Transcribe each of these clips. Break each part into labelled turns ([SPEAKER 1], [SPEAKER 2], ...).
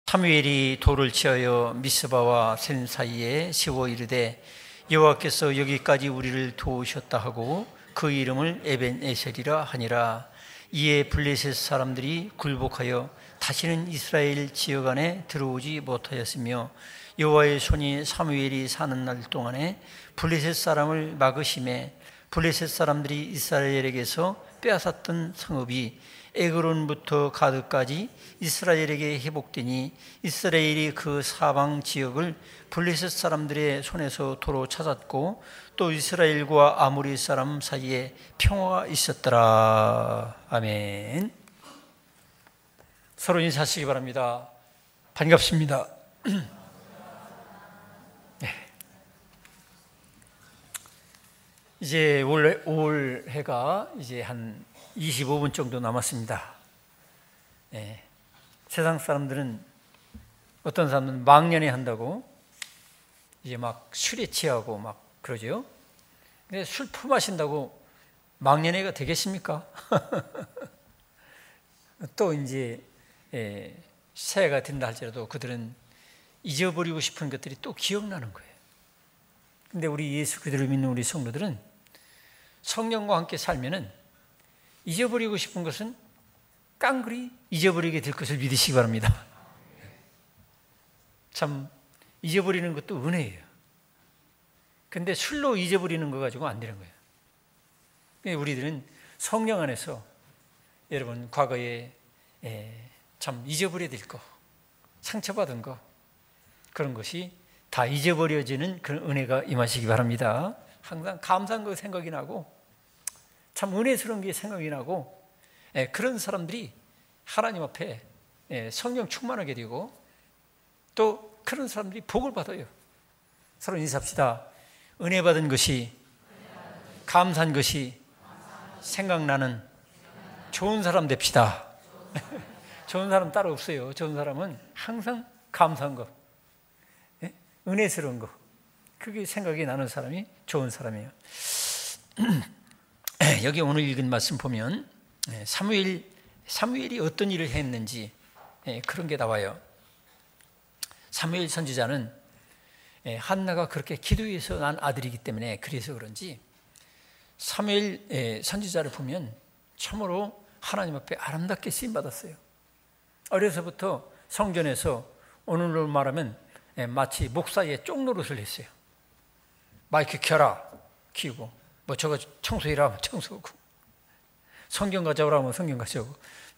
[SPEAKER 1] 사무엘이 돌을 치하여 미스바와 센 사이에 세워 이르되 여호와께서 여기까지 우리를 도우셨다 하고 그 이름을 에벤에셀이라 하니라. 이에 블레셋 사람들이 굴복하여 다시는 이스라엘 지역 안에 들어오지 못하였으며 여호와의 손이 사무엘이 사는 날 동안에 블레셋 사람을 막으심에 블레셋 사람들이 이스라엘에게서 빼앗았던 성읍이 에그론부터 가드까지 이스라엘에게 회복되니 이스라엘이 그 사방 지역을 블레셋 사람들의 손에서 도로 찾았고 또 이스라엘과 아모리 사람 사이에 평화가 있었더라. 아멘. 서로 인사하시기 바랍니다. 반갑습니다. 네. 이제 올 해가 이제 한 25분 정도 남았습니다. 네. 세상 사람들은 어떤 사람들은 망년에 한다고 이제 막 술에 취하고 막 그러죠. 근데 술 퍼마신다고 망년회가 되겠습니까? 또 이제 새해가 된다 할지라도 그들은 잊어버리고 싶은 것들이 또 기억나는 거예요. 근데 우리 예수 그리스도를 믿는 우리 성도들은 성령과 함께 살면은 잊어버리고 싶은 것은 깡그리 잊어버리게 될 것을 믿으시기 바랍니다. 참 잊어버리는 것도 은혜예요. 근데 술로 잊어버리는 거 가지고 안 되는 거예요. 우리들은 성령 안에서 여러분 과거에 참 잊어버려야 될 거, 상처받은 거, 그런 것이 다 잊어버려지는 그런 은혜가 임하시기 바랍니다. 항상 감사한 거 생각이 나고 참 은혜스러운 게 생각이 나고 그런 사람들이 하나님 앞에 성령 충만하게 되고 또 그런 사람들이 복을 받아요. 서로 인사합시다. 은혜 받은 것이 감사한 것이 생각나는 좋은 사람 됩시다. 좋은 사람 따로 없어요. 좋은 사람은 항상 감사한 것, 은혜스러운 것, 그게 생각이 나는 사람이 좋은 사람이에요. 여기 오늘 읽은 말씀 보면 사무엘이 어떤 일을 했는지 그런 게 나와요. 사무엘 선지자는 한나가 그렇게 기도해서 난 아들이기 때문에 그래서 그런지 사무엘 선지자를 보면 참으로 하나님 앞에 아름답게 쓰임받았어요. 어려서부터 성전에서 오늘로 말하면 마치 목사의 쪽노릇을 했어요. 마이크 켜라 키우고 뭐 저거 청소해라 하면 청소하고 성경 가져오라 하면 성경 가져오고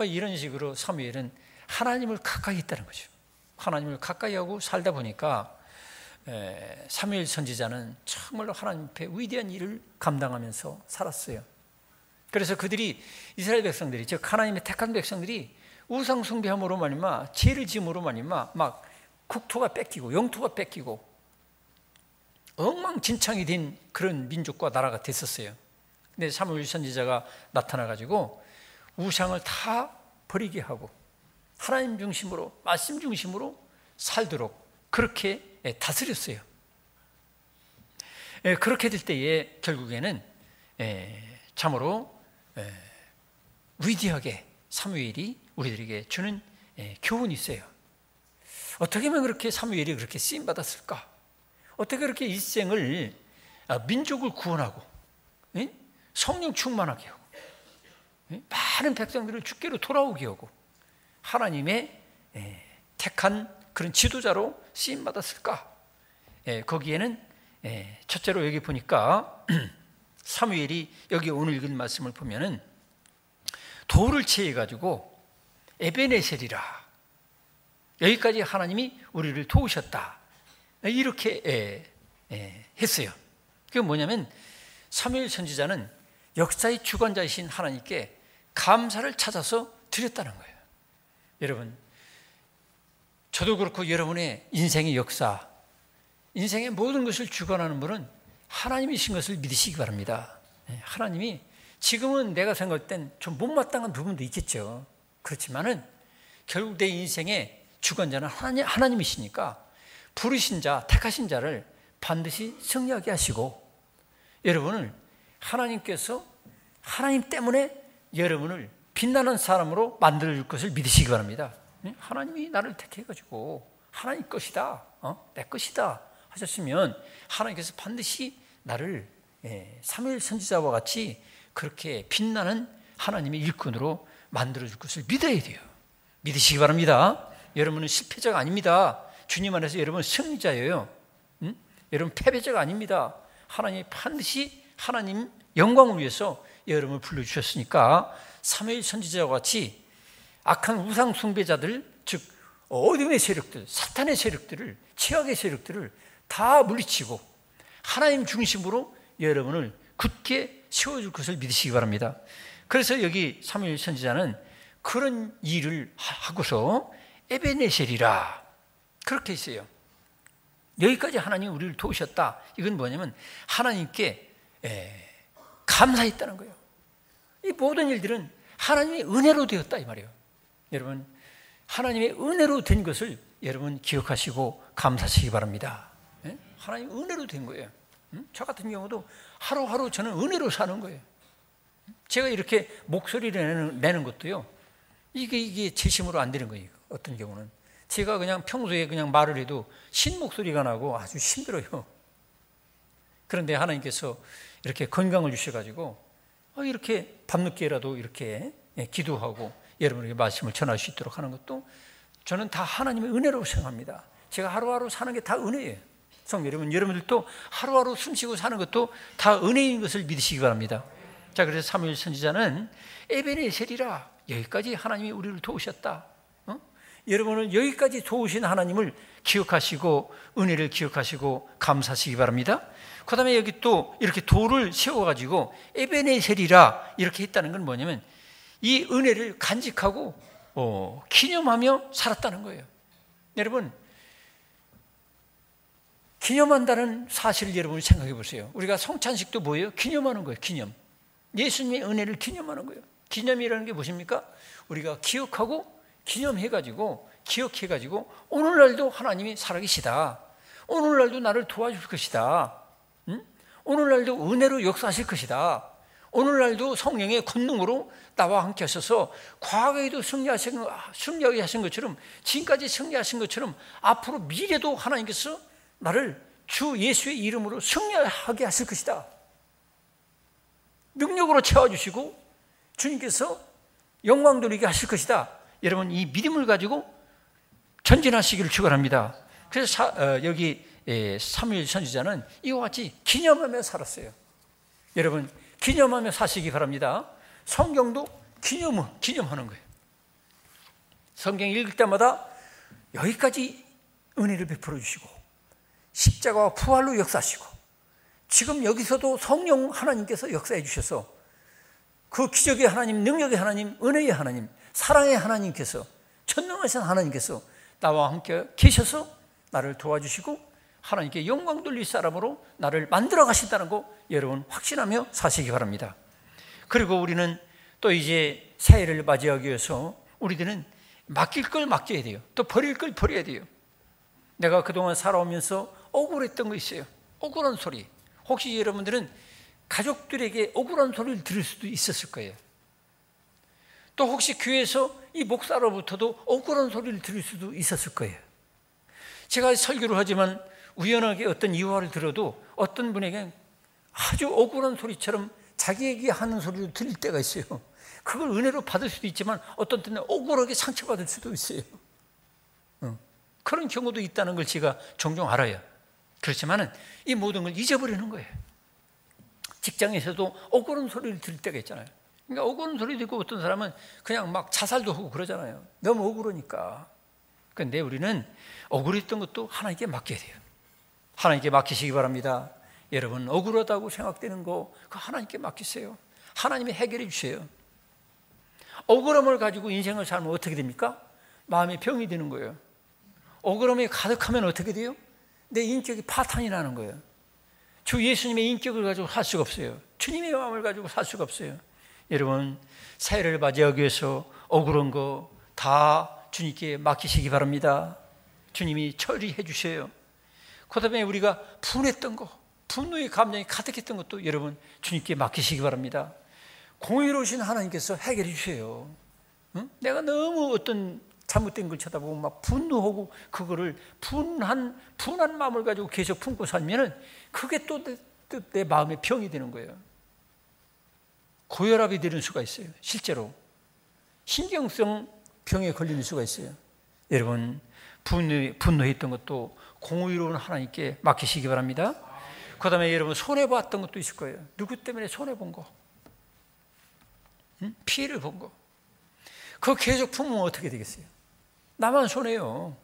[SPEAKER 1] 이런 식으로 사무엘은 하나님을 가까이 했다는 거죠. 하나님을 가까이 하고 살다 보니까 사무엘 선지자는 정말로 하나님 앞에 위대한 일을 감당하면서 살았어요. 그래서 그들이 이스라엘 백성들이 즉 하나님의 택한 백성들이 우상 숭배함으로 말미암아 죄를 지음으로 말미암아 막 국토가 뺏기고 영토가 뺏기고 엉망진창이 된 그런 민족과 나라가 됐었어요. 근데 사무엘 선지자가 나타나가지고 우상을 다 버리게 하고 하나님 중심으로 말씀 중심으로 살도록 그렇게 다스렸어요. 그렇게 될 때에 결국에는 참으로 위대하게 사무엘이 우리들에게 주는 교훈이 있어요. 어떻게 하면 그렇게 사무엘이 그렇게 쓰임받았을까? 어떻게 그렇게 일생을 민족을 구원하고 성령 충만하게 하고 많은 백성들을 주께로 돌아오게 하고 하나님의 택한 그런 지도자로 쓰임받았을까? 거기에는 첫째로 여기 보니까 사무엘이 여기 오늘 읽은 말씀을 보면은 돌을 취해가지고 에벤에셀이라 여기까지 하나님이 우리를 도우셨다 이렇게 했어요. 그게 뭐냐면 사무엘 선지자는 역사의 주관자이신 하나님께 감사를 찾아서 드렸다는 거예요. 여러분, 저도 그렇고 여러분의 인생의 역사, 인생의 모든 것을 주관하는 분은 하나님이신 것을 믿으시기 바랍니다. 하나님이 지금은 내가 생각할 땐 좀 못마땅한 부분도 있겠죠. 그렇지만은 결국 내 인생의 주관자는 하나님이시니까 부르신 자, 택하신 자를 반드시 승리하게 하시고 여러분을 하나님께서 하나님 때문에 여러분을 빛나는 사람으로 만들 것을 믿으시기 바랍니다. 하나님이 나를 택해가지고 하나님 것이다, 내 것이다 하셨으면 하나님께서 반드시 나를 사무엘 선지자와 같이 그렇게 빛나는 하나님의 일꾼으로 만들어줄 것을 믿어야 돼요. 믿으시기 바랍니다. 여러분은 실패자가 아닙니다. 주님 안에서 여러분은 승리자예요. 여러분 패배자가 아닙니다. 하나님이 반드시 하나님 영광을 위해서 여러분을 불러주셨으니까 사무엘 선지자와 같이 악한 우상 숭배자들, 즉 어둠의 세력들, 사탄의 세력들을, 최악의 세력들을 다 물리치고 하나님 중심으로 여러분을 굳게 세워줄 것을 믿으시기 바랍니다. 그래서 여기 사무엘 선지자는 그런 일을 하고서 에베네셀이라 그렇게 했어요. 여기까지 하나님이 우리를 도우셨다. 이건 뭐냐면 하나님께 감사했다는 거예요. 이 모든 일들은 하나님의 은혜로 되었다 이 말이에요. 여러분, 하나님의 은혜로 된 것을 여러분 기억하시고 감사하시기 바랍니다. 하나님 은혜로 된 거예요. 저 같은 경우도 하루하루 저는 은혜로 사는 거예요. 제가 이렇게 목소리를 내는 것도요, 이게 제 힘으로 안 되는 거예요. 어떤 경우는 제가 그냥 평소에 그냥 말을 해도 신 목소리가 나고 아주 힘들어요. 그런데 하나님께서 이렇게 건강을 주셔가지고 이렇게 밤늦게라도 이렇게 기도하고 여러분에게 말씀을 전할 수 있도록 하는 것도 저는 다 하나님의 은혜라고 생각합니다. 제가 하루하루 사는 게 다 은혜예요. 성도 여러분, 여러분들도 하루하루 숨쉬고 사는 것도 다 은혜인 것을 믿으시기 바랍니다. 자, 그래서 사무엘 선지자는 에베네셀이라, 여기까지 하나님이 우리를 도우셨다. 여러분은 여기까지 도우신 하나님을 기억하시고 은혜를 기억하시고 감사하시기 바랍니다. 그 다음에 여기 또 이렇게 돌을 세워가지고 에베네셀이라 이렇게 했다는 건 뭐냐면 이 은혜를 간직하고 기념하며 살았다는 거예요. 여러분, 기념한다는 사실을 여러분 생각해 보세요. 우리가 성찬식도 뭐예요? 기념하는 거예요. 기념. 예수님의 은혜를 기념하는 거예요. 기념이라는 게 무엇입니까? 우리가 기억하고 기념해가지고 기억해가지고 오늘날도 하나님이 살아계시다. 오늘날도 나를 도와줄 것이다. 오늘날도 은혜로 역사하실 것이다. 오늘날도 성령의 권능으로 나와 함께 하셔서 과거에도 승리하게 하신 것처럼, 지금까지 승리하신 것처럼 앞으로 미래도 하나님께서 나를 주 예수의 이름으로 승리하게 하실 것이다. 능력으로 채워주시고 주님께서 영광 돌리게 하실 것이다. 여러분, 이 믿음을 가지고 전진하시기를 축원합니다. 그래서 여기 사무엘 선지자는 이와 같이 기념하며 살았어요. 여러분, 기념하며 사시기 바랍니다. 성경도 기념하는 거예요. 성경 읽을 때마다 여기까지 은혜를 베풀어 주시고 십자가와 부활로 역사하시고 지금 여기서도 성령 하나님께서 역사해 주셔서 그 기적의 하나님, 능력의 하나님, 은혜의 하나님, 사랑의 하나님께서, 전능하신 하나님께서 나와 함께 계셔서 나를 도와주시고 하나님께 영광 돌릴 사람으로 나를 만들어 가신다는 거 여러분 확신하며 사시기 바랍니다. 그리고 우리는 또 이제 새해를 맞이하기 위해서 우리들은 맡길 걸 맡겨야 돼요. 또 버릴 걸 버려야 돼요. 내가 그동안 살아오면서 억울했던 거 있어요. 억울한 소리. 혹시 여러분들은 가족들에게 억울한 소리를 들을 수도 있었을 거예요. 또 혹시 교회에서 이 목사로부터도 억울한 소리를 들을 수도 있었을 거예요. 제가 설교를 하지만 우연하게 어떤 이유화를 들어도 어떤 분에게 아주 억울한 소리처럼 자기에게 하는 소리를 들릴 때가 있어요. 그걸 은혜로 받을 수도 있지만 어떤 때는 억울하게 상처받을 수도 있어요. 그런 경우도 있다는 걸 제가 종종 알아요. 그렇지만은 이 모든 걸 잊어버리는 거예요. 직장에서도 억울한 소리를 들을 때가 있잖아요. 그러니까 억울한 소리 듣고 어떤 사람은 그냥 막 자살도 하고 그러잖아요. 너무 억울하니까. 그런데 우리는 억울했던 것도 하나님께 맡겨야 돼요. 하나님께 맡기시기 바랍니다. 여러분, 억울하다고 생각되는 거 그거 하나님께 맡기세요. 하나님이 해결해 주세요. 억울함을 가지고 인생을 살면 어떻게 됩니까? 마음에 병이 드는 거예요. 억울함이 가득하면 어떻게 돼요? 내 인격이 파탄이 나는 거예요. 주 예수님의 인격을 가지고 살 수가 없어요. 주님의 마음을 가지고 살 수가 없어요. 여러분, 새해를 맞이하기 위해서 억울한 거 다 주님께 맡기시기 바랍니다. 주님이 처리해 주셔요. 그 다음에 우리가 분했던 거, 분노의 감정이 가득했던 것도 여러분 주님께 맡기시기 바랍니다. 공의로우신 하나님께서 해결해 주세요. 응? 내가 너무 어떤 잘못된 걸 쳐다보고 막 분노하고 그거를 분한 마음을 가지고 계속 품고 살면은 그게 또 내 마음의 병이 되는 거예요. 고혈압이 되는 수가 있어요. 실제로 신경성 병에 걸리는 수가 있어요. 여러분 분노했던 것도 공의로운 하나님께 맡기시기 바랍니다. 그 다음에 여러분 손해봤던 것도 있을 거예요. 누구 때문에 손해본 거, 피해를 본 거, 그거 계속 품으면 어떻게 되겠어요? 나만 손해요.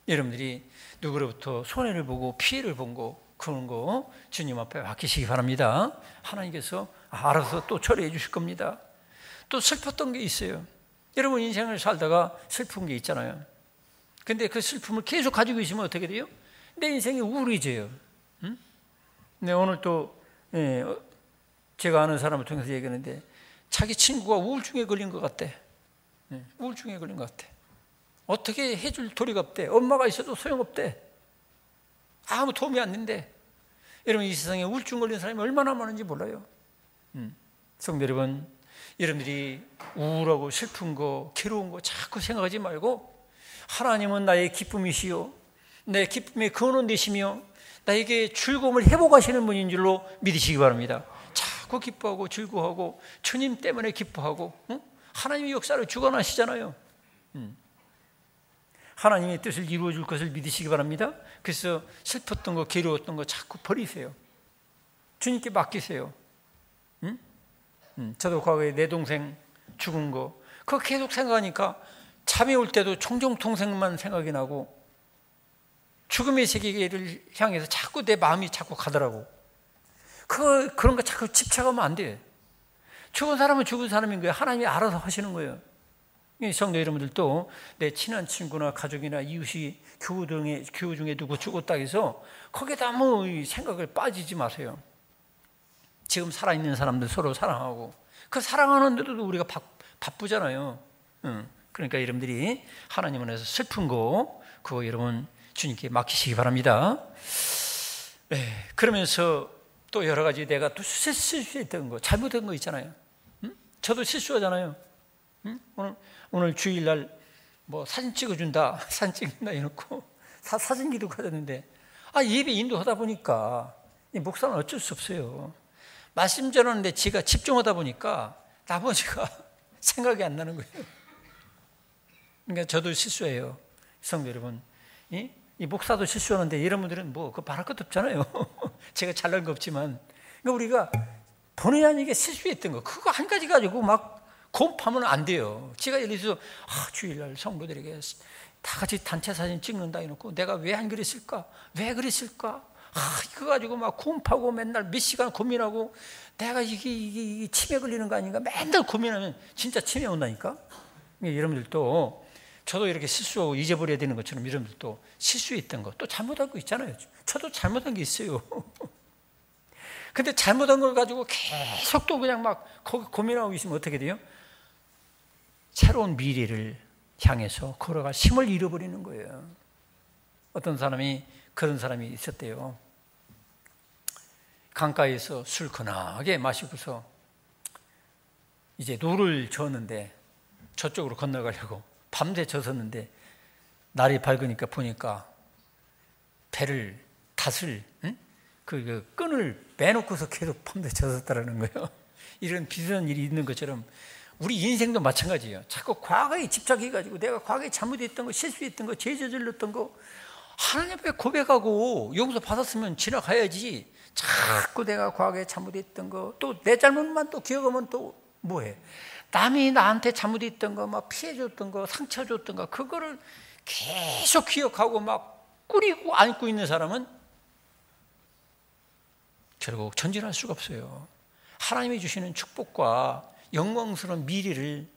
[SPEAKER 1] 여러분들이 누구로부터 손해를 보고 피해를 본 거, 그런 거 주님 앞에 맡기시기 바랍니다. 하나님께서 알아서 또 처리해 주실 겁니다. 또 슬펐던 게 있어요. 여러분 인생을 살다가 슬픈 게 있잖아요. 근데 그 슬픔을 계속 가지고 있으면 어떻게 돼요? 내 인생이 우울해져요. 네, 오늘 또 제가 아는 사람을 통해서 얘기하는데 자기 친구가 우울증에 걸린 것 같대. 우울증에 걸린 것 같아. 어떻게 해줄 도리가 없대. 엄마가 있어도 소용없대. 아무 도움이 안 된대. 여러분 이 세상에 우울증 걸린 사람이 얼마나 많은지 몰라요. 성도 여러분, 여러분들이 우울하고 슬픈 거, 괴로운 거 자꾸 생각하지 말고 하나님은 나의 기쁨이시요 내 기쁨의 근원 되시며 나에게 즐거움을 회복하시는 분인 줄로 믿으시기 바랍니다. 자꾸 기뻐하고 즐거워하고 주님 때문에 기뻐하고 하나님의 역사를 주관하시잖아요. 하나님의 뜻을 이루어 줄 것을 믿으시기 바랍니다. 그래서 슬펐던 거, 괴로웠던 거 자꾸 버리세요. 주님께 맡기세요. 저도 과거에 내 동생 죽은 거 그거 계속 생각하니까 잠이 올 때도 종종 동생만 생각이 나고 죽음의 세계를 향해서 자꾸 내 마음이 자꾸 가더라고. 그런 거 자꾸 집착하면 안 돼. 죽은 사람은 죽은 사람인 거예요. 하나님이 알아서 하시는 거예요. 성도 여러분들도 내 친한 친구나 가족이나 이웃이 교우 중에 누구 죽었다 해서 거기에다 아무 생각을 빠지지 마세요. 지금 살아있는 사람들 서로 사랑하고 그 사랑하는데도 우리가 바쁘잖아요. 그러니까 여러분들이 하나님 안에서 슬픈 거 그거 여러분 주님께 맡기시기 바랍니다. 네, 그러면서 또 여러 가지 내가 또 실수했던 거 잘못된 거 있잖아요. 저도 실수하잖아요. 오늘 주일날 뭐 사진 찍어준다 이놓고 사진기도 가졌는데 예배 인도하다 보니까 목사는 어쩔 수 없어요. 말씀 전하는데 지가 집중하다 보니까 나머지가 생각이 안 나는 거예요. 그러니까 저도 실수해요. 성도 여러분, 이 목사도 실수하는데 여러분들은 뭐 그 말할 것도 없잖아요. 제가 잘난 거 없지만 그러니까 우리가 본의 아니게 실수했던 거 그거 한 가지 가지고 막 곰파면 안 돼요. 제가 예를 들어서 주일날 성도들에게 다 같이 단체 사진 찍는다 해놓고 내가 왜 안 그랬을까? 왜 그랬을까? 이거 가지고 막 곰파고 맨날 몇 시간 고민하고 내가 이게 치매 걸리는 거 아닌가? 맨날 고민하면 진짜 치매 온다니까? 여러분들도 저도 이렇게 실수하고 잊어버려야 되는 것처럼 여러분들도 실수했던 거 또 잘못한 거 있잖아요. 저도 잘못한 게 있어요. 근데 잘못한 걸 가지고 계속 또 그냥 막 거기 고민하고 있으면 어떻게 돼요? 새로운 미래를 향해서 걸어갈 힘을 잃어버리는 거예요. 어떤 사람이 그런 사람이 있었대요. 강가에서 술 거나하게 마시고서 이제 노를 저었는데 저쪽으로 건너가려고 밤새 젖었는데 날이 밝으니까 보니까 배를 탓을 그 끈을 빼놓고서 계속 밤새 젖었다라는 거예요. 이런 비슷한 일이 있는 것처럼 우리 인생도 마찬가지예요. 자꾸 과거에 집착해가지고 내가 과거에 잘못했던 거, 실수했던 거, 죄 저질렀던 거 하나님 앞에 고백하고 용서 받았으면 지나가야지. 자꾸 내가 과거에 잘못했던 거, 또 내 잘못만 또 기억하면 또 뭐해? 남이 나한테 잘못했던 거, 막 피해줬던 거, 상처 줬던 거, 그거를 계속 기억하고 막 꾸리고 안고 있는 사람은 결국 전진할 수가 없어요. 하나님이 주시는 축복과 영광스러운 미래를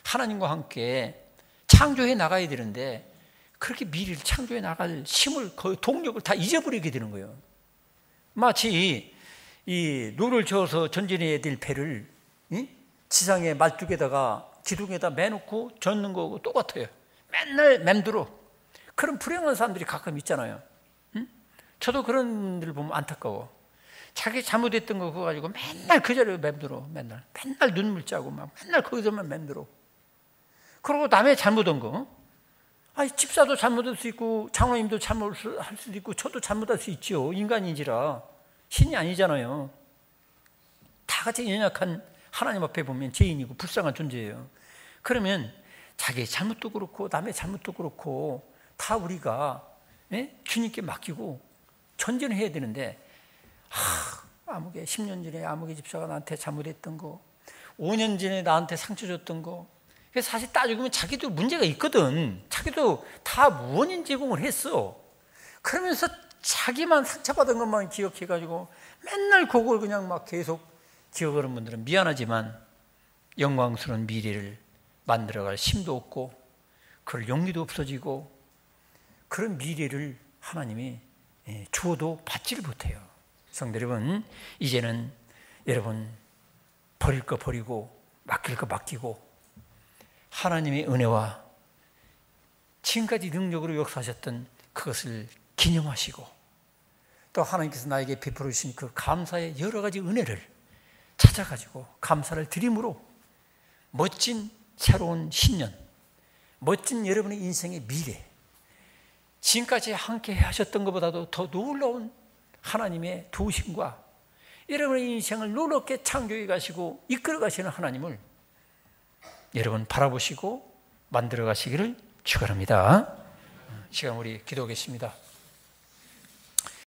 [SPEAKER 1] 하나님과 함께 창조해 나가야 되는데 그렇게 미래를 창조해 나갈 힘을, 거의 동력을 다 잊어버리게 되는 거예요. 마치 이 노를 저어서 전진해야 될 배를 지상의 말뚝에다가 기둥에다 매놓고 젓는 거하고 똑같아요. 맨날 맴돌아. 그런 불행한 사람들이 가끔 있잖아요. 저도 그런 분들 보면 안타까워. 자기 잘못했던 거 그거 가지고 맨날 그 자리에 맴돌아. 맨날 눈물 짜고 막 맨날 거기서만 맴돌아. 그리고 남의 잘못한 거, 집사도 잘못할 수 있고 장로님도 잘못할 수도 있고 저도 잘못할 수 있죠. 인간인지라 신이 아니잖아요. 다 같이 연약한 하나님 앞에 보면 죄인이고 불쌍한 존재예요. 그러면 자기의 잘못도 그렇고 남의 잘못도 그렇고 다 우리가 주님께 맡기고 전전해야 되는데, 아무개 10년 전에 아무개 집사가 나한테 잘못했던 거, 5년 전에 나한테 상처 줬던 거, 사실 따지고 보면 자기도 문제가 있거든. 자기도 다 원인 제공을 했어. 그러면서 자기만 상처받은 것만 기억해가지고 맨날 그걸 그냥 막 계속 기억하는 분들은 미안하지만 영광스러운 미래를 만들어갈 힘도 없고 그럴 용기도 없어지고 그런 미래를 하나님이 주어도 받지를 못해요. 성도 여러분, 이제는 여러분 버릴 거 버리고 맡길 거 맡기고 하나님의 은혜와 지금까지 능력으로 역사하셨던 그것을 기념하시고 또 하나님께서 나에게 베풀어 주신 그 감사의 여러 가지 은혜를 찾아가지고 감사를 드림으로 멋진 새로운 신년, 멋진 여러분의 인생의 미래, 지금까지 함께 하셨던 것보다도 더 놀라운 하나님의 도우심과 여러분의 인생을 놀랍게 창조해 가시고 이끌어 가시는 하나님을 여러분 바라보시고 만들어 가시기를 축원합니다. 시간 우리 기도하겠습니다.